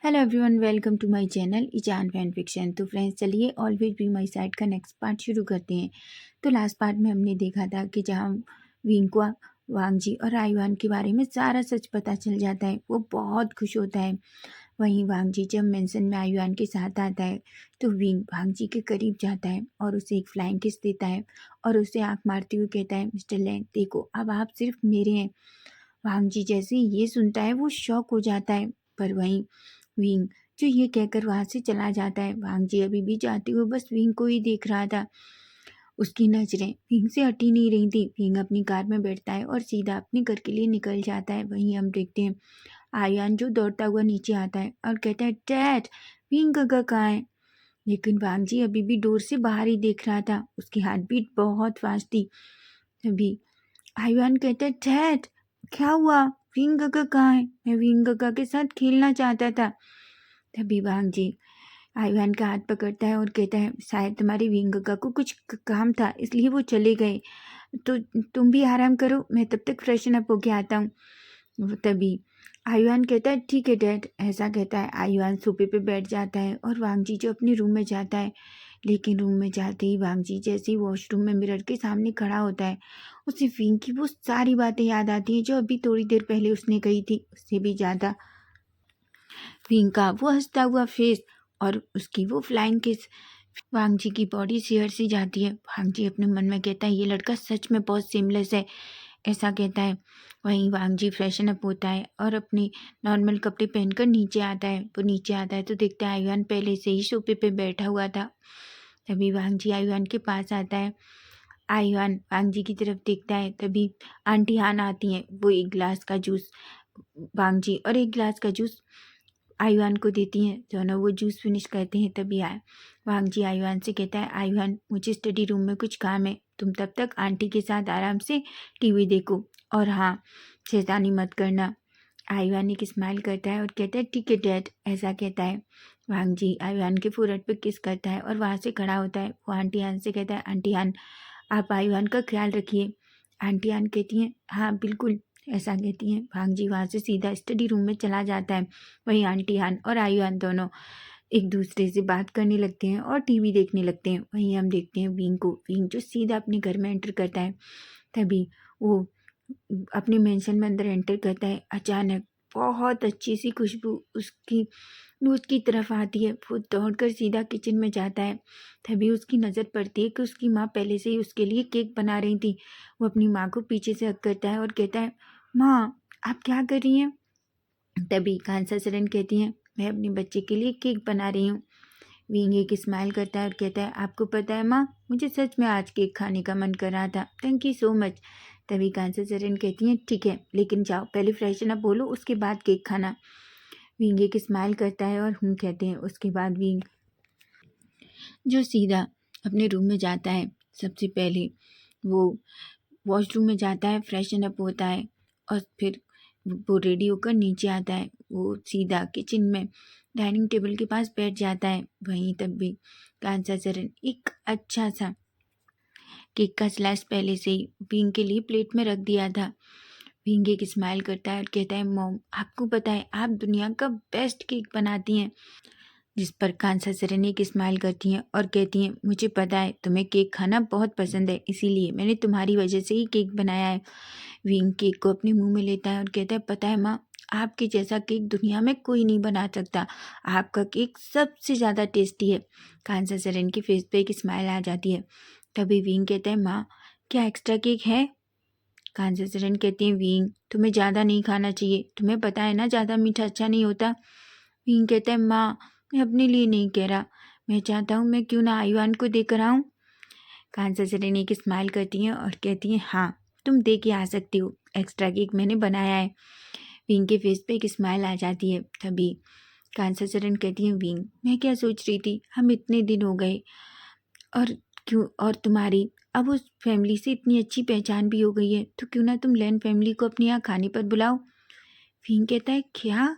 Hello everyone, welcome to my channel ईजान fan fiction. तो friends, चलिए ऑलवेज बी माय साइड का next part शुरू करते हैं। तो लास्ट पार्ट में हमने देखा था कि जहाँ विंगवा वांगजी और आयुआन के बारे में सारा सच पता चल जाता है, वो बहुत खुश होता है। वहीं वांगजी जब मेंशन में आयुआन के साथ आता है तो विंग वांगजी के करीब जाता है और उसे एक फ्लाइंग किस देता है और उसे आँख मारते हुए कहता है, मिस्टर लैंग देखो, अब आप सिर्फ मेरे हैं। वांगजी जैसे ही ये सुनता है वो शॉक हो जाता है, पर वहीं विंग जो ये कहकर वहां से चला जाता है। वांगजी अभी भी जाते हुए बस विंग को ही देख रहा था। उसकी नजरें विंग से हटी नहीं रही थी। विंग अपनी कार में बैठता है और सीधा अपने घर के लिए निकल जाता है। वहीं हम देखते हैं आयान जो दौड़ता हुआ नीचे आता है और कहता है, डैड विंग गगा कहाँ है। लेकिन वांगजी अभी भी डोर से बाहर ही देख रहा था। उसकी हार्ट बीट बहुत फास्ट थी। तभी आयुआन कहता है, डैड क्या हुआ, विंग गगा कहाँ है, मैं विंग गगा के साथ खेलना चाहता था। तभी वांगजी आयुआन का हाथ पकड़ता है और कहता है, शायद तुम्हारे विंग गगा को कुछ काम था इसलिए वो चले गए, तो तुम भी आराम करो, मैं तब तक फ्रेशन अप होके आता हूँ। तभी आयुआन कहता है, ठीक है डैड। ऐसा कहता है आयुआन सोफे पे बैठ जाता है और वांगजी जो अपने रूम में जाता है। लेकिन रूम में जाते ही वांगजी जैसे ही वॉशरूम में मिरर के सामने खड़ा होता है, उसे विंग की वो सारी बातें याद आती हैं जो अभी थोड़ी देर पहले उसने कही थी, उससे भी ज़्यादा। विंग का वो हंसता हुआ फेस और उसकी वो फ्लाइंग किस। वांगजी की बॉडी सिहर सी जाती है। वांगजी अपने मन में कहता है, ये लड़का सच में बहुत सीमलेस है, ऐसा कहता है। वहीं वांगजी फ्रेशन अप होता है और अपने नॉर्मल कपड़े पहनकर नीचे आता है। वो नीचे आता है तो देखता है आयुआन पहले से ही सोफे पे बैठा हुआ था। तभी वांगजी आयुआन के पास आता है। आयुआन वांगजी की तरफ देखता है। तभी आंटी हान आती हैं। वो एक गिलास का जूस वांगजी और एक गिलास का जूस आयुआन को देती हैं। दोनों वो जूस फिनिश करते हैं। तभी वांगजी आयुआन से कहता है, आयुआन मुझे स्टडी रूम में कुछ काम है, तुम तब तक आंटी के साथ आराम से टीवी देखो, और हाँ, शैतानी मत करना। आयुआन एक स्माइल करता है और कहता है, ठीक है डैड, ऐसा कहता है। वांगजी आयुआन के फोrehead पे किस करता है और वहाँ से खड़ा होता है। वो आंटी हान से कहता है, आंटी हान आप आयुआन का ख्याल रखिए। आंटी हान कहती हैं, हाँ बिल्कुल, ऐसा कहती हैं। भांगजी वहाँ से सीधा स्टडी रूम में चला जाता है। वहीं आंटी हान और आयुआन दोनों एक दूसरे से बात करने लगते हैं और टीवी देखने लगते हैं। वहीं हम देखते हैं विंग को। विंग जो सीधा अपने घर में एंटर करता है। तभी वो अपने मेंशन में अंदर एंटर करता है। अचानक बहुत अच्छी सी खुशबू उसकी नोज की तरफ आती है। वो दौड़कर सीधा किचन में जाता है। तभी उसकी नज़र पड़ती है कि उसकी माँ पहले से ही उसके लिए केक बना रही थी। वो अपनी माँ को पीछे से हग करता है और कहता है, माँ आप क्या कर रही हैं। तभी कांसा सरन कहती हैं, मैं अपने बच्चे के लिए केक बना रही हूँ। विंग एक स्माइल करता है और कहता है, आपको पता है माँ, मुझे सच में आज केक खाने का मन कर रहा था, थैंक यू सो मच। तभी कांसा सरन कहती हैं, ठीक है, लेकिन जाओ पहले फ्रेशन अप हो लो, उसके बाद केक खाना। विंग एक स्माइल करता है और कहते हैं। उसके बाद विंग जो सीधा अपने रूम में जाता है। सबसे पहले वो वॉशरूम में जाता है, फ्रेशन अप होता है और फिर वो रेडी होकर नीचे आता है। वो सीधा किचन में डाइनिंग टेबल के पास बैठ जाता है। वहीं तब भी कांसा चरण एक अच्छा सा केक का स्लाइस पहले से ही विंग के लिए प्लेट में रख दिया था। विंग एक स्माइल करता है और कहता है, मॉम आपको पता है आप दुनिया का बेस्ट केक बनाती हैं। जिस पर कांसा सरन एक स्माइल करती हैं और कहती हैं, मुझे पता है तुम्हें केक खाना बहुत पसंद है, इसीलिए मैंने तुम्हारी वजह से ही केक बनाया है। विंग केक को अपने मुंह में लेता है और कहता है, पता है माँ, आपके जैसा केक दुनिया में कोई नहीं बना सकता, आपका केक सबसे ज़्यादा टेस्टी है। कांसा सरन के फेस पे एक स्माइल आ जाती है। तभी विंग कहता है, माँ क्या एक्स्ट्रा केक है। कांसा सरन कहती हैं, विंग तुम्हें ज़्यादा नहीं खाना चाहिए, तुम्हें पता है ना ज़्यादा मीठा अच्छा नहीं होता। विंग कहता है, माँ मैं अपने लिए नहीं कह रहा, मैं चाहता हूँ मैं क्यों ना आयुआन को देकर आऊँ। कांसा सरन एक स्माइल करती हैं और कहती हैं, हाँ तुम दे के आ सकती हो, एक्स्ट्रा केक मैंने बनाया है। विंग के फेस पे एक स्माइल आ जाती है। तभी कांसा सरन कहती हैं, विंग मैं क्या सोच रही थी, हम इतने दिन हो गए और क्यों, और तुम्हारी अब उस फैमिली से इतनी अच्छी पहचान भी हो गई है, तो क्यों ना तुम लैन फैमिली को अपने यहाँ खाने पर बुलाओ। विंग कहता है, क्या।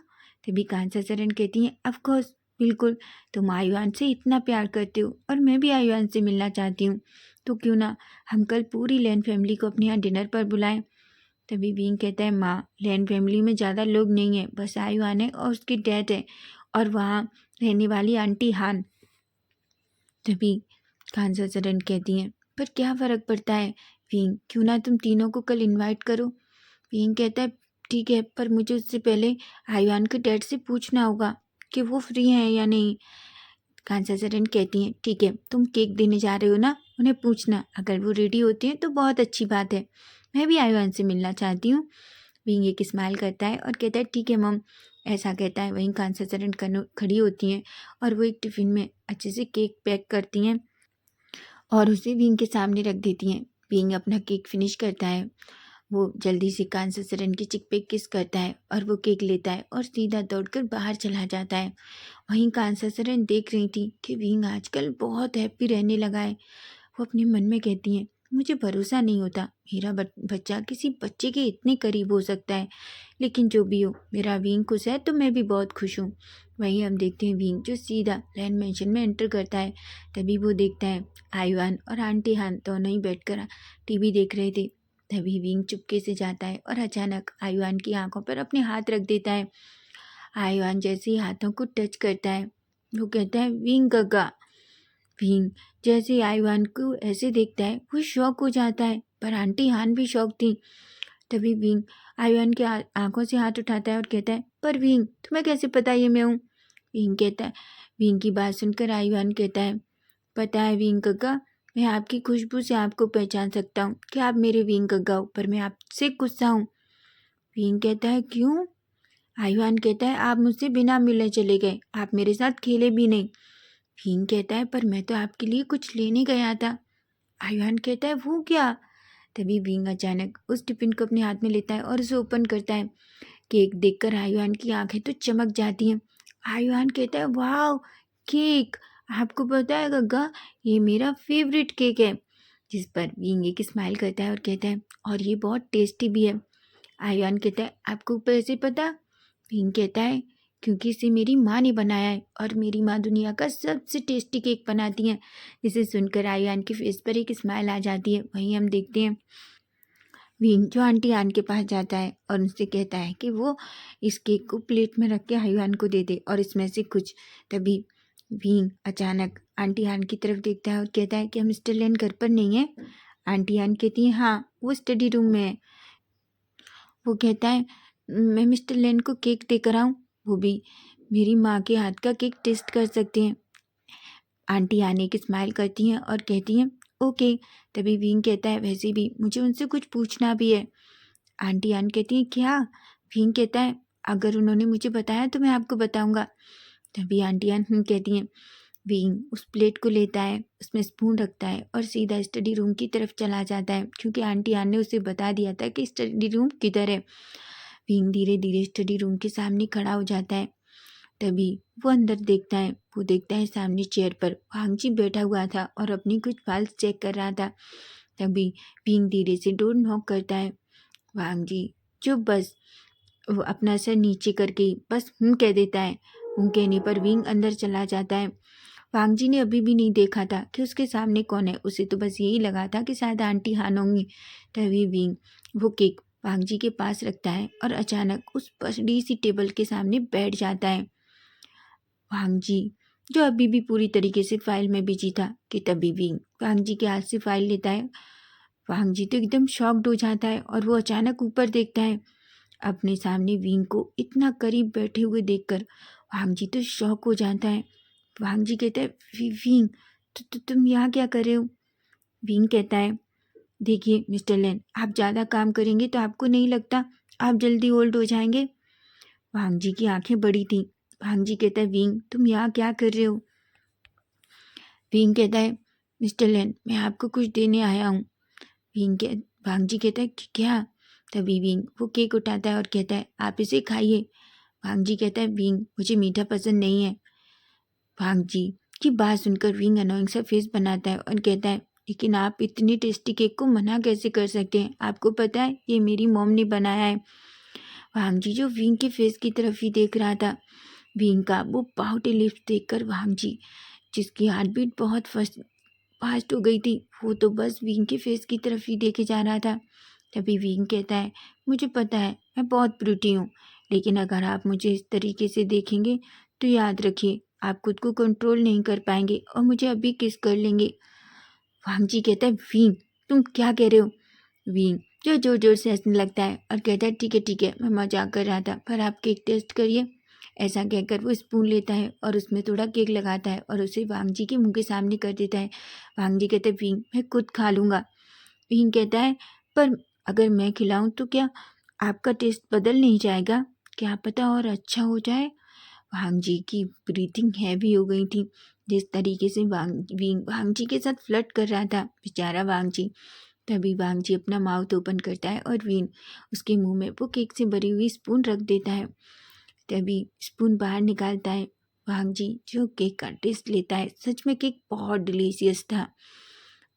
तभी कांसा सरन कहती हैं, ऑफ कोर्स, बिल्कुल, तुम आयुआन से इतना प्यार करते हो और मैं भी आयुआन से मिलना चाहती हूँ, तो क्यों ना हम कल पूरी लैन फैमिली को अपने यहाँ डिनर पर बुलाएं। तभी विंग कहता है, माँ लैन फैमिली में ज़्यादा लोग नहीं हैं, बस आयुआन है और उसके डैड है, और वहाँ रहने वाली आंटी हान। तभी खानसा चरण कहती हैं, पर क्या फ़र्क पड़ता है विंग, क्यों ना तुम तीनों को कल इनवाइट करो। विंग कहता है ठीक है, पर मुझे उससे पहले आयुआन के डैड से पूछना होगा कि वो फ्री हैं या नहीं। खानसा चरण कहती हैं ठीक है, तुम केक देने जा रहे हो ना, उन्हें पूछना, अगर वो रेडी होते हैं तो बहुत अच्छी बात है, मैं भी आयुआन से मिलना चाहती हूँ। विंग एक स्माइल करता है और कहता है ठीक है मम। ऐसा कहता है, वहीं खानसा चरण खड़ी होती हैं और वो एक टिफ़िन में अच्छे से केक पैक करती हैं और उसे विंग के सामने रख देती हैं। विंग अपना केक फिनिश करता है, वो जल्दी से खानसा चरण की चिक पे किस करता है और वो केक लेता है और सीधा दौड़कर बाहर चला जाता है। वहीं खानसा चरण देख रही थी कि विंग आजकल बहुत हैप्पी रहने लगा है। वो अपने मन में कहती हैं, मुझे भरोसा नहीं होता मेरा बच्चा किसी बच्चे के इतने करीब हो सकता है, लेकिन जो भी हो मेरा विंग खुश है तो मैं भी बहुत खुश हूँ। वहीं हम देखते हैं विंग जो सीधा लैंड मैंशन में एंटर करता है। तभी वो देखता है आयुआन और आंटी हान दोनों ही बैठकर टीवी देख रहे थे। तभी विंग चुपके से जाता है और अचानक आयुआन की आंखों पर अपने हाथ रख देता है। आयुआन जैसे ही हाथों को टच करता है, वो कहता है विंग गगा। विंग जैसे ही आयुआन को ऐसे देखता है वो शॉक हो जाता है, पर आंटी हान भी शॉक थी। तभी विंग आयुआन के आंखों से हाथ उठाता है और कहता है, पर विंग तुम्हें कैसे पता ये मैं हूँ। विंग कहता है, विंग की बात सुनकर आयुआन कहता है, पता है विंग गग्गा, मैं आपकी खुशबू से आपको पहचान सकता हूँ कि आप मेरे विंग गग्गा हो, पर मैं आपसे गुस्सा हूँ। विंग कहता है क्यों। आयुआन कहता है, आप मुझसे बिना मिले चले गए, आप मेरे साथ खेले भी नहीं। विंग कहता है, पर मैं तो आपके लिए कुछ लेने गया था। आयुआन कहता है वो क्या। तभी विंग अचानक उस टिफिन को अपने हाथ में लेता है और उसे ओपन करता है। केक देखकर आयुआन की आंखें तो चमक जाती हैं। आयुआन कहता है वाह केक, आपको पता है गग्गा ये मेरा फेवरेट केक है। जिस पर विंग एक स्माइल करता है और कहता है और ये बहुत टेस्टी भी है। आयुआन कहता है आपको कैसे पता। विंग कहता है क्योंकि इसे मेरी माँ ने बनाया है और मेरी माँ दुनिया का सबसे टेस्टी केक बनाती हैं। जिसे सुनकर आयुआन के फेस पर एक स्माइल आ जाती है। वहीं हम देखते हैं विंग जो आंटी आन के पास जाता है और उनसे कहता है कि वो इस केक को प्लेट में रख के आयुआन को दे दे और इसमें से कुछ। तभी विंग अचानक आंटी आन की तरफ देखता है और कहता है कि मिस्टर लेन घर पर नहीं है। आंटी आन कहती है हाँ वो स्टडी रूम में है। वो कहता है मैं मिस्टर लेन को केक देकर आऊँ, वो भी मेरी माँ के हाथ का केक टेस्ट कर सकते हैं। आंटी आने की स्माइल करती हैं और कहती हैं ओके। तभी विंग कहता है वैसे भी मुझे उनसे कुछ पूछना भी है। आंटी आन कहती हैं क्या। विंग कहता है अगर उन्होंने मुझे बताया तो मैं आपको बताऊंगा। तभी आंटी आन कहती हैं। विंग उस प्लेट को लेता है, उसमें स्पून रखता है और सीधा स्टडी रूम की तरफ चला जाता है, क्योंकि आंटी आन ने उसे बता दिया था कि स्टडी रूम किधर है। विंग धीरे धीरे स्टडी रूम के सामने खड़ा हो जाता है। तभी वो अंदर देखता है, वो देखता है सामने चेयर पर वांगजी बैठा हुआ था और अपनी कुछ फाइल्स चेक कर रहा था। तभी विंग धीरे से डोर नॉक करता है। वांगजी जो बस वो अपना सर नीचे करके बस कह देता है। कहने पर विंग अंदर चला जाता है। वांगजी ने अभी भी नहीं देखा था कि उसके सामने कौन है, उसे तो बस यही लगा था कि शायद आंटी हान होंगी। तभी विंग वो केक वांगजी के पास रखता है और अचानक उस बड़ी सी टेबल के सामने बैठ जाता है। वांगजी जो अभी भी पूरी तरीके से फाइल में बिजी था कि तभी विंग वांगजी के हाथ से फाइल लेता है। वांगजी तो एकदम शॉक्ड हो जाता है और वो अचानक ऊपर देखता है। अपने सामने विंग को इतना करीब बैठे हुए देखकर वांगजी तो शॉक हो जाता है। वांगजी कहता है विंग तुम यहाँ क्या कर रहे हो। विंग कहता है देखिए मिस्टर लेन, आप ज़्यादा काम करेंगे तो आपको नहीं लगता आप जल्दी ओल्ड हो जाएंगे। वांगजी की आंखें बड़ी थीं। वांगजी कहता है विंग तुम यहाँ क्या कर रहे हो। विंग कहता है मिस्टर लेन मैं आपको कुछ देने आया हूँ। वांगजी कहता है कि क्या। तभी विंग वो केक उठाता है और कहता है आप इसे खाइए। वांगजी कहता है विंग मुझे मीठा पसंद नहीं है। वांगजी की बात सुनकर विंग अनोइंग सा फेस बनाता है और कहता है लेकिन आप इतनी टेस्टी केक को मना कैसे कर सकते हैं, आपको पता है ये मेरी मॉम ने बनाया है। वांगजी जो विंग के फेस की तरफ ही देख रहा था। विंग का वो पाउटी लिप्स देखकर वांगजी जिसकी हार्ट बीट बहुत फास्ट हो गई थी, वो तो बस विंग के फेस की तरफ ही देखे जा रहा था। तभी विंग कहता है मुझे पता है मैं बहुत प्रूटी हूँ, लेकिन अगर आप मुझे इस तरीके से देखेंगे तो याद रखिए आप खुद को कंट्रोल नहीं कर पाएंगे और मुझे अभी किस कर लेंगे। वांग जी कहता है, वीन तुम क्या कह रहे हो? वीन जो जोर जोर से हंसने लगता है और कहता है, ठीक है, मैं मजाक कर रहा था, पर आप केक टेस्ट करिए। ऐसा कहकर वो स्पून लेता है और उसमें थोड़ा केक लगाता है और उसे वांग जी के मुंह के सामने कर देता है। वांग जी कहते हैं, वीन मैं खुद खा लूँगा। वीन कहता है, पर अगर मैं खिलाऊं तो क्या आपका टेस्ट बदल नहीं जाएगा? क्या पता और अच्छा हो जाए। वांग जी की ब्रीथिंग हैवी हो गई थी। जिस तरीके से वांग जी के साथ फ्लर्ट कर रहा था बेचारा वांग जी। तभी वांग जी अपना माउथ ओपन करता है और वीन उसके मुंह में वो केक से भरी हुई स्पून रख देता है। तभी स्पून बाहर निकालता है वांग जी, जो केक का टेस्ट लेता है। सच में केक बहुत डिलीशियस था।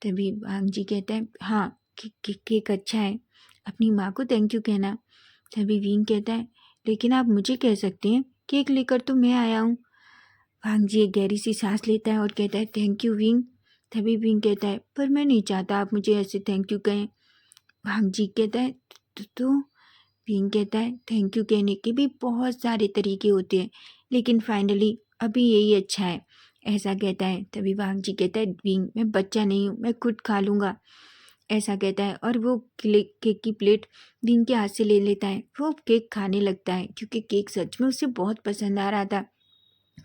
तभी वांग जी कहता है, हाँ केक अच्छा है, अपनी माँ को थैंक यू कहना। तभी वीन कहता है, लेकिन आप मुझे कह सकते हैं, केक लेकर तो मैं आया हूँ। वांग जी एक गहरी सी सांस लेता है और कहता है, थैंक यू विंग। तभी विंग कहता है, पर मैं नहीं चाहता आप मुझे ऐसे थैंक यू कहें। वांग जी कहता है, तो विंग कहता है, थैंक यू कहने के भी बहुत सारे तरीके होते हैं, लेकिन फाइनली अभी यही अच्छा है। ऐसा कहता है। तभी वांग जी कहता है, विंग मैं बच्चा नहीं हूँ, मैं खुद खा लूँगा। ऐसा कहता है और वो केक की प्लेट विंग के हाथ से ले लेता है। वो केक खाने लगता है क्योंकि केक सच में उसे बहुत पसंद आ रहा था।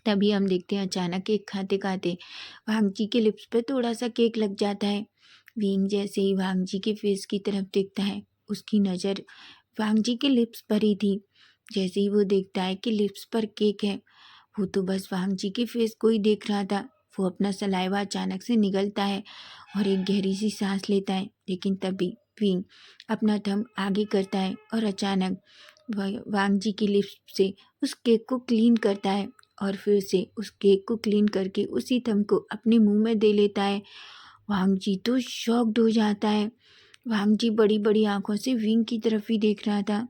तभी हम देखते हैं अचानक केक खाते खाते वांग जी के लिप्स पे थोड़ा सा केक लग जाता है। विंग जैसे ही वांग जी के फेस की तरफ देखता है, उसकी नज़र वांग जी के लिप्स पर ही थी। जैसे ही वो देखता है कि लिप्स पर केक है, वो तो बस वांग जी के फेस को ही देख रहा था। वो अपना सलाइवा अचानक से निगलता है और एक गहरी सी सांस लेता है। लेकिन तभी विंग अपना थंब आगे करता है और अचानक वांग जी की लिप्स से उस केक को क्लीन करता है और फिर से उस केक को क्लीन करके उसी थंब को अपने मुंह में दे लेता है। वांग जी तो शॉक्ड हो जाता है। वांग जी बड़ी बड़ी आंखों से विंग की तरफ ही देख रहा था।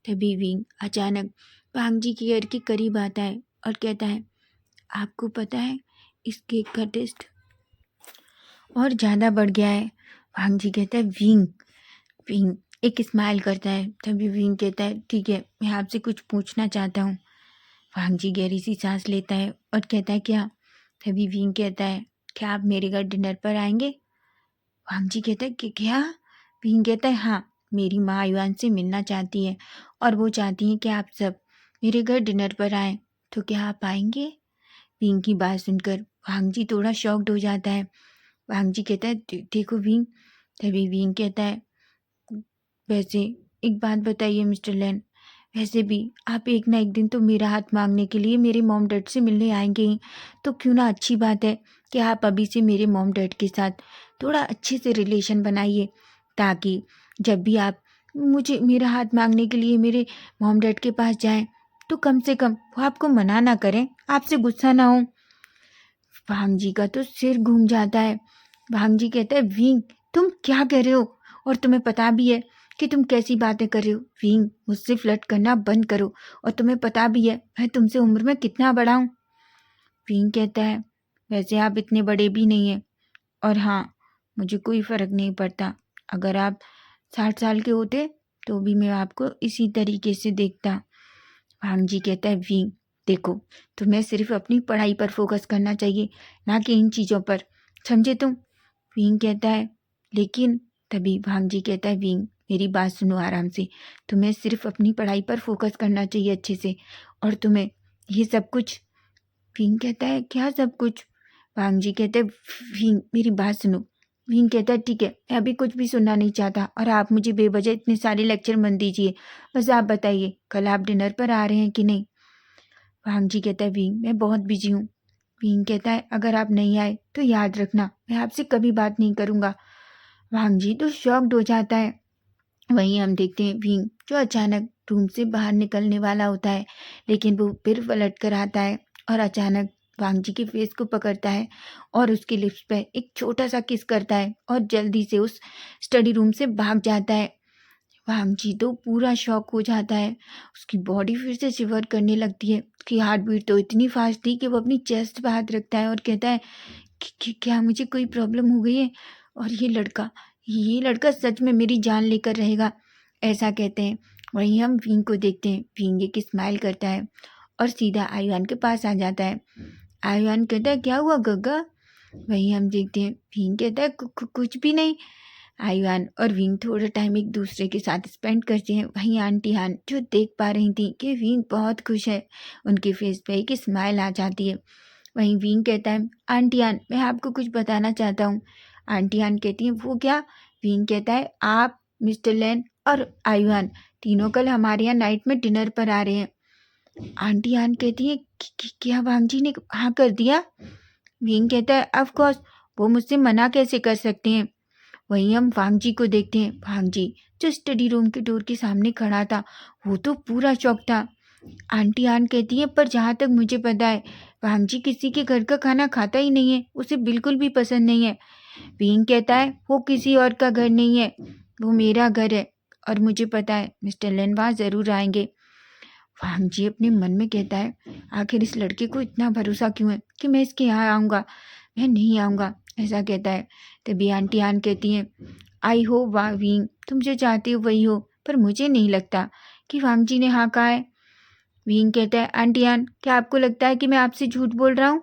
तभी विंग अचानक वांग जी के घर के करीब आता है और कहता है, आपको पता है इस केक का टेस्ट और ज़्यादा बढ़ गया है। वांग जी कहता है, विंग विंग एक स्माइल करता है। तभी विंग कहता है, ठीक है, मैं आपसे कुछ पूछना चाहता हूँ। वांग जी गहरी सी सांस लेता है और कहता है, क्या? तभी विंग कहता है, क्या आप मेरे घर डिनर पर आएंगे? वांग जी कहता है कि क्या? विंग कहता है, हाँ, मेरी माँ युआन से मिलना चाहती है और वो चाहती हैं कि आप सब मेरे घर डिनर पर आएं, तो क्या आप आएंगे? विंग की बात सुनकर वांग जी थोड़ा शॉक्ड हो जाता है। वांग जी कहता है, देखो विंग। तभी विंग कहता है, वैसे एक बात बताइए मिस्टर लैन, वैसे भी आप एक ना एक दिन तो मेरा हाथ मांगने के लिए मेरे मॉम डैड से मिलने आएंगे ही, तो क्यों ना अच्छी बात है कि आप अभी से मेरे मॉम डैड के साथ थोड़ा अच्छे से रिलेशन बनाइए, ताकि जब भी आप मुझे मेरा हाथ मांगने के लिए मेरे मॉम डैड के पास जाएं तो कम से कम वो आपको मना ना करें, आपसे गुस्सा ना हो। भांग जी का तो सिर घूम जाता है। भांग जी कहता है, विंग तुम क्या कह रहे हो? और तुम्हें पता भी है कि तुम कैसी बातें कर रहे हो? विंग मुझसे फ्लर्ट करना बंद करो, और तुम्हें पता भी है मैं तुमसे उम्र में कितना बड़ा हूँ। विंग कहता है, वैसे आप इतने बड़े भी नहीं हैं, और हाँ, मुझे कोई फर्क नहीं पड़ता। अगर आप 60 साल के होते तो भी मैं आपको इसी तरीके से देखता। भांग जी कहता है, विंग देखो, तुम्हें सिर्फ अपनी पढ़ाई पर फोकस करना चाहिए, ना कि इन चीज़ों पर, समझे तुम? विंग कहता है, लेकिन तभी भांग जी कहता है, विंग मेरी बात सुनो आराम से, तुम्हें सिर्फ अपनी पढ़ाई पर फोकस करना चाहिए अच्छे से, और तुम्हें ये सब कुछ। विंग कहता है, क्या सब कुछ? भांग जी कहते हैं, विंग मेरी बात सुनो। विंग कहता है, ठीक है, मैं अभी कुछ भी सुनना नहीं चाहता, और आप मुझे बेवजह इतने सारे लेक्चर मत दीजिए। बस आप बताइए, कल आप डिनर पर आ रहे हैं कि नहीं? भांग जी कहता है, विंग मैं बहुत बिजी हूँ। विंग कहता है, अगर आप नहीं आए तो याद रखना मैं आपसे कभी बात नहीं करूँगा। भांग जी तो शॉक्ड हो जाता है। वहीं हम देखते हैं विंग जो अचानक रूम से बाहर निकलने वाला होता है, लेकिन वो फिर पलट कर आता है और अचानक वांग जी के फेस को पकड़ता है और उसके लिप्स पे एक छोटा सा किस करता है और जल्दी से उस स्टडी रूम से भाग जाता है। वांग जी तो पूरा शॉक हो जाता है। उसकी बॉडी फिर से शिवर करने लगती है। उसकी हार्ट बीट तो इतनी फास्ट थी कि वो अपनी चेस्ट पे हाथ रखता है और कहता है कि क्या मुझे कोई प्रॉब्लम हो गई है, और ये लड़का सच में मेरी जान लेकर रहेगा, ऐसा कहते हैं। वहीं हम विंग को देखते हैं। विंग एक स्माइल करता है और सीधा आयुआन के पास आ जाता है। आयुआन कहता है क्या हुआ गग्गा? वहीं हम देखते हैं भीम कहता है कुछ भी नहीं। आयुआन और विंग थोड़ा टाइम एक दूसरे के साथ स्पेंड करते हैं। वहीं आंटी हान जो देख पा रही थी कि विंग बहुत खुश है, उनके फेस पे एक स्माइल आ जाती है। वहीं विंग कहता है आंटी हान मैं आपको कुछ बताना चाहता हूँ। आंटी हान कहती है वो क्या? विंग कहता है आप, मिस्टर लेन और आयुआन तीनों कल हमारे यहाँ नाइट में डिनर पर आ रहे हैं। आंटी हान कहती है क्या वांग जी ने हाँ कर दिया? विंग कहता है ऑफ कोर्स, वो मुझसे मना कैसे कर सकते हैं। वहीं हम वांग जी को देखते हैं। वांग जी जो स्टडी रूम के डोर के सामने खड़ा था वो तो पूरा शॉक था। आंटी आन कहती है पर जहाँ तक मुझे पता है वांग जी किसी के घर का खाना खाता ही नहीं है, उसे बिल्कुल भी पसंद नहीं है। विंग कहता है वो किसी और का घर नहीं है, वो मेरा घर है और मुझे पता है मिस्टर लेन वहाँ ज़रूर आएंगे। वांग जी अपने मन में कहता है आखिर इस लड़के को इतना भरोसा क्यों है कि मैं इसके यहाँ आऊँगा, मैं नहीं आऊँगा, ऐसा कहता है। तभी आंटी आन कहती हैं आई हो विंग, तुम जो चाहती हो वही हो, पर मुझे नहीं लगता कि वांग जी ने हाँ कहा है। विंग कहता है आंटी आन क्या आपको लगता है कि मैं आपसे झूठ बोल रहा हूँ?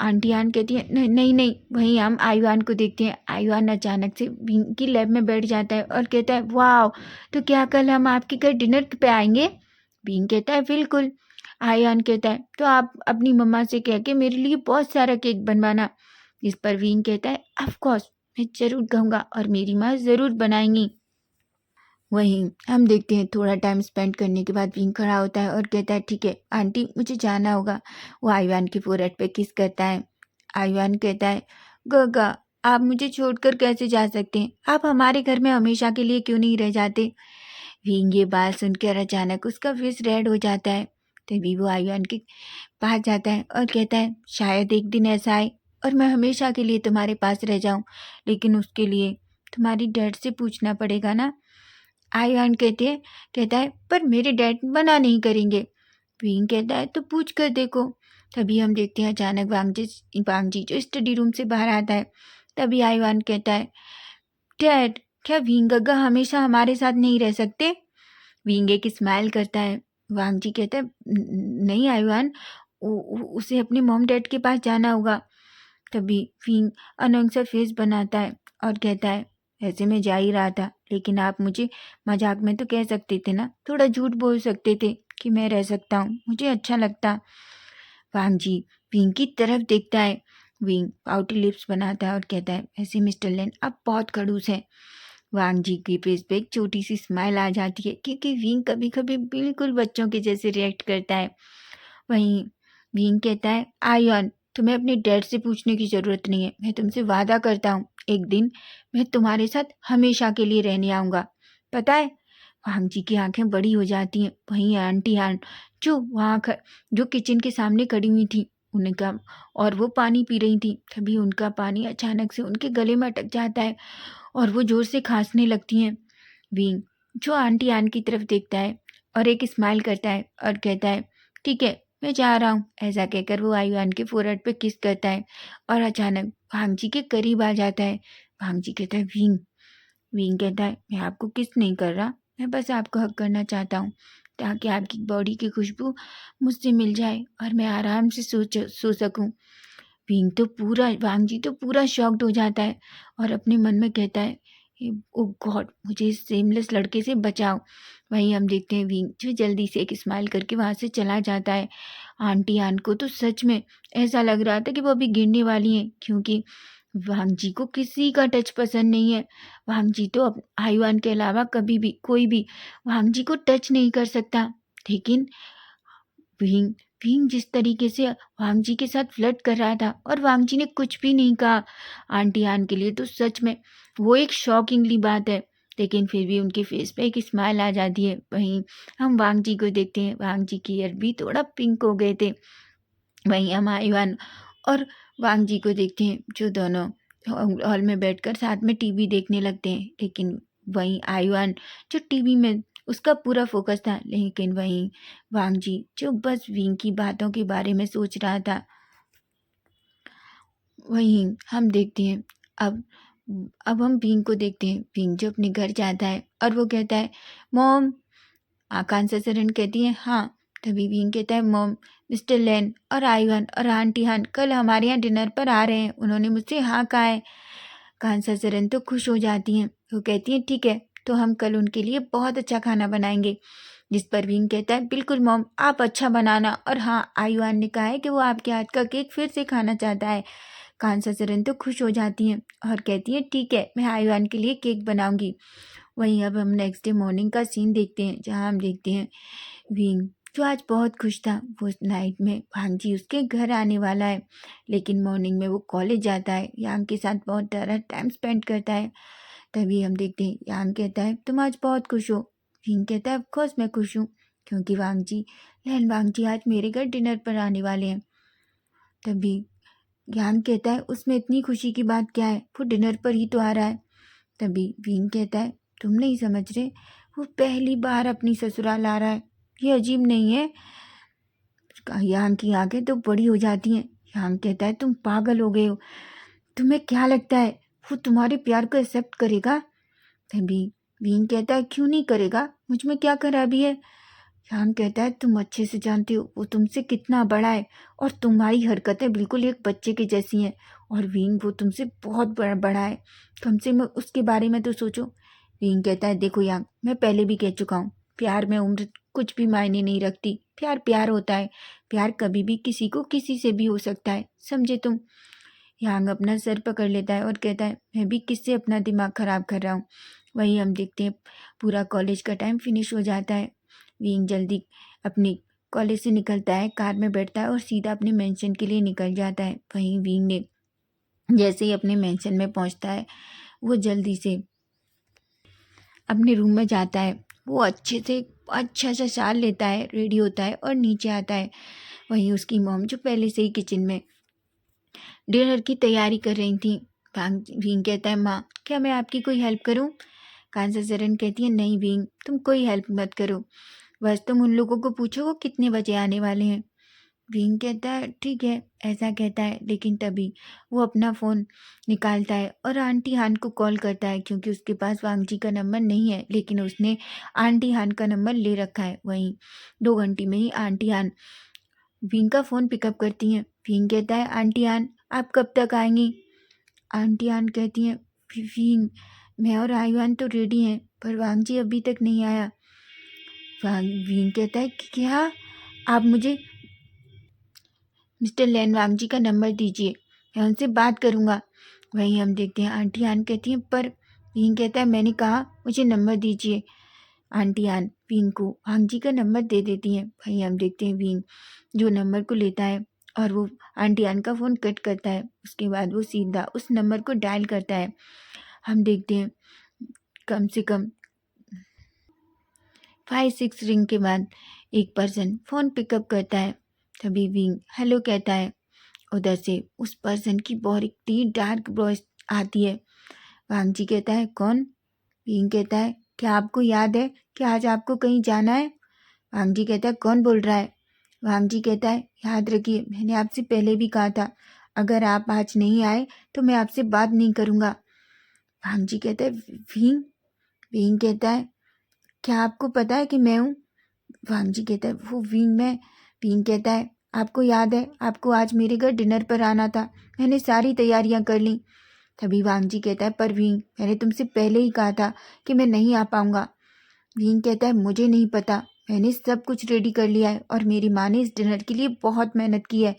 आंटी आन कहती है नहीं नहीं नहीं। वहीं हम आयुआन को देखते हैं। आयुआन अचानक से विंग की लैब में बैठ जाता है और कहता है वाह, तो क्या कल हम आपके घर डिनर पे आएंगे? विंग कहता है बिल्कुल। आयुआन कहता है तो आप अपनी मम्मा से कह के मेरे लिए बहुत सारा केक बनवाना। इस पर विंग कहता है ऑफ कोर्स, मैं जरूर कहूँगा और मेरी माँ ज़रूर बनाएंगी। वहीं हम देखते हैं थोड़ा टाइम स्पेंड करने के बाद विंग खड़ा होता है और कहता है ठीक है आंटी मुझे जाना होगा। वो आयुआन के फोrehead पे किस करता है। आयुआन कहता है गगा आप मुझे छोड़कर कैसे जा सकते हैं, आप हमारे घर में हमेशा के लिए क्यों नहीं रह जाते? विंग ये बात सुनकर अचानक उसका फेस रेड हो जाता है। तभी वो आयुआन के पास जाता है और कहता है शायद एक दिन ऐसा आए और मैं हमेशा के लिए तुम्हारे पास रह जाऊं, लेकिन उसके लिए तुम्हारी डैड से पूछना पड़ेगा ना। आयुआन कहता है पर मेरे डैड मना नहीं करेंगे। विंग कहता है तो पूछ कर देखो। तभी हम देखते हैं अचानक वांग जी जो स्टडी रूम से बाहर आता है। तभी आयुआन कहता है डैड क्या विंग गग्गा हमेशा हमारे साथ नहीं रह सकते? विंग एक स्माइल करता है। वांग जी कहता है नहीं आयुआन, उसे अपने मॉम डैड के पास जाना होगा। तभी विंग अनोइंग सा फेस बनाता है और कहता है ऐसे मैं जा ही रहा था, लेकिन आप मुझे मजाक में तो कह सकते थे ना, थोड़ा झूठ बोल सकते थे कि मैं रह सकता हूँ, मुझे अच्छा लगता। वांग जी विंग की तरफ देखता है। विंग पाउटी लिप्स बनाता है और कहता है ऐसे मिस्टर लेन आप बहुत खड़ूस हैं। वांग जी की फेस पे एक छोटी सी स्माइल आ जाती है क्योंकि विंग कभी कभी बिल्कुल बच्चों के जैसे रिएक्ट करता है। वहीं विंग कहता है आयन तुम्हें अपने डैड से पूछने की ज़रूरत नहीं है, मैं तुमसे वादा करता हूँ एक दिन मैं तुम्हारे साथ हमेशा के लिए रहने आऊँगा, पता है? वांग जी की आंखें बड़ी हो जाती हैं। वहीं आंटी हान जो जो किचन के सामने खड़ी हुई थी उनका और वो पानी पी रही थी, तभी उनका पानी अचानक से उनके गले में अटक जाता है और वो जोर से खांसने लगती हैं। विंग जो आंटी आन की तरफ देखता है और एक स्माइल करता है और कहता है ठीक है मैं जा रहा हूँ। ऐसा कहकर वो आयुआन के फोrehead पे किस करता है और अचानक भांग जी के करीब आ जाता है। भांग जी कहता है विंग। विंग कहता है मैं आपको किस नहीं कर रहा, मैं बस आपको हक करना चाहता हूँ ताकि आपकी बॉडी की खुशबू मुझसे मिल जाए और मैं आराम से सो सकूं। वांग जी तो पूरा शॉक्ड हो जाता है और अपने मन में कहता है ओ गॉड मुझे इस सेमलेस लड़के से बचाओ। वहीं हम देखते हैं विंग जो जल्दी से एक स्माइल करके वहाँ से चला जाता है। आंटी आन को तो सच में ऐसा लग रहा था कि वो अभी गिरने वाली हैं क्योंकि वांग जी को किसी का टच पसंद नहीं है। वांग जी तो आयुआन के अलावा कभी भी कोई भी वांग जी को टच नहीं कर सकता। लेकिन भींग भींग जिस तरीके से वांग जी के साथ फ्लर्ट कर रहा था और वांग जी ने कुछ भी नहीं कहा, आंटी आन के लिए तो सच में वो एक शॉकिंगली बात है। लेकिन फिर भी उनके फेस पे एक स्माइल आ जाती है। वहीं हम वांग जी को देखते हैं, वांग जी की ईयर भी थोड़ा पिंक हो गए थे। वहीं हम आयुआन और वांग जी को देखते हैं जो दोनों हॉल में बैठकर साथ में टीवी देखने लगते हैं। लेकिन वहीं आयुआन जो टीवी में उसका पूरा फोकस था, लेकिन वहीं वांग जी जो बस विंग की बातों के बारे में सोच रहा था। वहीं हम देखते हैं अब अब हम विंग को देखते हैं। विंग जो अपने घर जाता है और वो कहता है मॉम। आकांक्षा सरन कहती है हाँ तभी विंग कहता है, मॉम, मिस्टर लेन और आयुआन और आंटी हान कल हमारे यहाँ डिनर पर आ रहे हैं, उन्होंने मुझसे हाँ कहा है। कांसा सरन तो खुश हो जाती हैं। वो कहती हैं, ठीक है, तो हम कल उनके लिए बहुत अच्छा खाना बनाएंगे। जिस पर विंग कहता है, बिल्कुल मॉम, आप अच्छा बनाना, और हाँ, आयुआन ने कहा है कि वो आपके हाथ का केक फिर से खाना चाहता है। कांसा सरन तो खुश हो जाती हैं और कहती हैं, ठीक है, मैं आयुआन के लिए केक बनाऊंगी। वहीं अब हम नेक्स्ट डे मॉर्निंग का सीन देखते हैं, जहाँ हम देखते हैं विंग जो आज बहुत खुश था। वो नाइट में भांजी उसके घर आने वाला है, लेकिन मॉर्निंग में वो कॉलेज जाता है, यांग के साथ बहुत सारा टाइम स्पेंड करता है। तभी हम देखते हैं यांग कहता है, तुम आज बहुत खुश हो। विंग कहता है, ऑफकोर्स मैं खुश हूँ, क्योंकि वांगजी लहन वांगजी आज मेरे घर डिनर पर आने वाले हैं। तभी यांग कहता है, उसमें इतनी खुशी की बात क्या है, वो डिनर पर ही तो आ रहा है। तभी विंग कहता है, तुम नहीं समझ रहे, वो पहली बार अपनी ससुराल आ रहा है, ये अजीब नहीं है। यांग की आंखें तो बड़ी हो जाती हैं। यांग कहता है, तुम पागल हो गए हो, तुम्हें क्या लगता है वो तुम्हारे प्यार को एक्सेप्ट करेगा? तभी विंग कहता है, क्यों नहीं करेगा, मुझ में क्या खराबी है? यांग कहता है, तुम अच्छे से जानते हो वो तुमसे कितना बड़ा है, और तुम्हारी हरकतें बिल्कुल एक बच्चे की जैसी हैं। और विंग वो तुमसे बहुत बड़ा है, कम से कम उसके बारे में तो सोचो। विंग कहता है, देखो यांग, मैं पहले भी कह चुका हूँ, प्यार में उम्र कुछ भी मायने नहीं रखती। प्यार प्यार होता है, प्यार कभी भी किसी को किसी से भी हो सकता है, समझे तुम? यांग अपना सर पकड़ लेता है और कहता है, मैं भी किससे अपना दिमाग खराब कर रहा हूँ। वहीं हम देखते हैं पूरा कॉलेज का टाइम फिनिश हो जाता है। विंग जल्दी अपनी कॉलेज से निकलता है, कार में बैठता है और सीधा अपने मेंशन के लिए निकल जाता है। वहीं विंग ने जैसे ही अपने मेंशन में पहुंचता है, वो जल्दी से अपने रूम में जाता है। वो अच्छे से अच्छा सा शाल लेता है, रेडी होता है और नीचे आता है। वहीं उसकी मॉम जो पहले से ही किचन में डिनर की तैयारी कर रही थी। विंग कहता है, माँ, क्या मैं आपकी कोई हेल्प करूँ? कांसा सरन कहती है, नहीं विंग, तुम कोई हेल्प मत करो, बस तुम उन लोगों को पूछो वो कितने बजे आने वाले हैं। विंग कहता है, ठीक है, ऐसा कहता है, लेकिन तभी वो अपना फ़ोन निकालता है और आंटी हान को कॉल करता है, क्योंकि उसके पास वांगजी का नंबर नहीं है, लेकिन उसने आंटी हान का नंबर ले रखा है। वहीं 2 घंटे में ही आंटी हान विंग का फ़ोन पिकअप करती हैं। विंग कहता है, आंटी हान, आप कब तक आएंगी? आंटी हान कहती हैं, विंग, मैं और आयुआन तो रेडी हैं, पर वांगजी अभी तक नहीं आया। विंग कहता है, क्या? आप मुझे मिस्टर लैन वांगजी का नंबर दीजिए, मैं उनसे बात करूंगा। वहीं हम देखते हैं आंटी आन कहती हैं, पर विंग कहता है, मैंने कहा मुझे नंबर दीजिए। आंटी आन विंग को वांगजी का नंबर दे देती हैं। वहीं हम देखते हैं विंग जो नंबर को लेता है और वो आंटी आन का फ़ोन कट करता है। उसके बाद वो सीधा उस नंबर को डायल करता है। हम देखते हैं कम से कम 5-6 रिंग के बाद एक पर्सन फ़ोन पिकअप करता है। तभी विंग हेलो कहता है। उधर से उस पर्सन की बहुत ही डार्क वॉइस आती है। वांगजी कहता है, कौन? विंग कहता है, क्या आपको याद है कि आज आपको कहीं जाना है? वांगजी कहता है, कौन बोल रहा है? वांगजी कहता है, याद रखिए, मैंने आपसे पहले भी कहा था, अगर आप आज नहीं आए तो मैं आपसे बात नहीं करूँगा। वांगजी कहता है, विंग? विंग कहता है, क्या आपको पता है कि मैं हूँ? वांगजी कहता है, वो विंग में। विंग कहता है, आपको याद है आपको आज मेरे घर डिनर पर आना था, मैंने सारी तैयारियां कर ली। तभी वांगजी कहता है, पर विंग, मैंने तुमसे पहले ही कहा था कि मैं नहीं आ पाऊंगा। विंग कहता है, मुझे नहीं पता, मैंने सब कुछ रेडी कर लिया है और मेरी माँ ने इस डिनर के लिए बहुत मेहनत की है,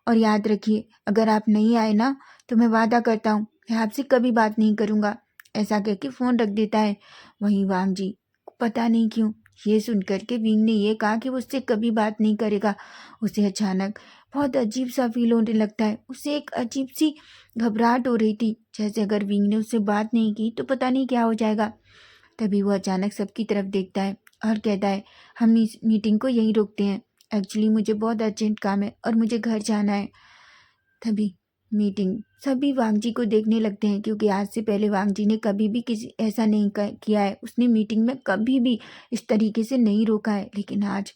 और याद रखिए, अगर आप नहीं आए ना तो मैं वादा करता हूँ मैं आपसे कभी बात नहीं करूँगा। ऐसा कह के फ़ोन रख देता है। वहीं वांगजी पता नहीं क्यों ये सुन कर के विंग ने ये कहा कि वो उससे कभी बात नहीं करेगा, उसे अचानक बहुत अजीब सा फील होने लगता है। उसे एक अजीब सी घबराहट हो रही थी, जैसे अगर विंग ने उससे बात नहीं की तो पता नहीं क्या हो जाएगा। तभी वो अचानक सबकी तरफ देखता है और कहता है, हम इस मीटिंग को यहीं रोकते हैं, एक्चुअली मुझे बहुत अर्जेंट काम है और मुझे घर जाना है। तभी मीटिंग सभी वांगजी को देखने लगते हैं, क्योंकि आज से पहले वांगजी ने कभी भी किसी ऐसा नहीं किया है। उसने मीटिंग में कभी भी इस तरीके से नहीं रोका है, लेकिन आज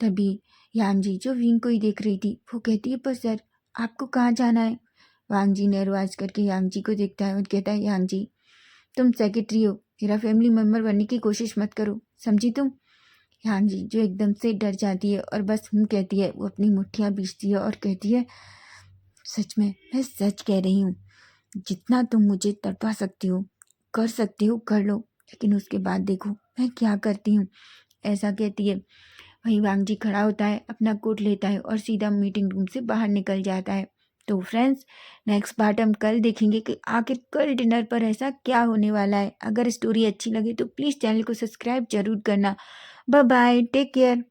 तभी यांगजी जो विंग को ही देख रही थी, वो कहती है, पर सर, आपको कहाँ जाना है? वांगजी नर्वस करके यांगजी को देखता है और कहता है, यांगजी, तुम सेक्रेटरी हो, मेरा फैमिली मेम्बर बनने की कोशिश मत करो, समझी तुम? यांग जी जो एकदम से डर जाती है और बस कहती है। वो अपनी मुट्ठियाँ बीचती है और कहती है, सच में मैं सच कह रही हूँ, जितना तुम मुझे तड़पा सकती हो, कर सकती हो कर लो, लेकिन उसके बाद देखो मैं क्या करती हूँ। ऐसा कहती है। वहीं वांग जी खड़ा होता है, अपना कोट लेता है और सीधा मीटिंग रूम से बाहर निकल जाता है। तो फ्रेंड्स, नेक्स्ट पार्ट हम कल देखेंगे कि आखिर कल डिनर पर ऐसा क्या होने वाला है। अगर स्टोरी अच्छी लगे तो प्लीज़ चैनल को सब्सक्राइब जरूर करना। Bye bye, take care.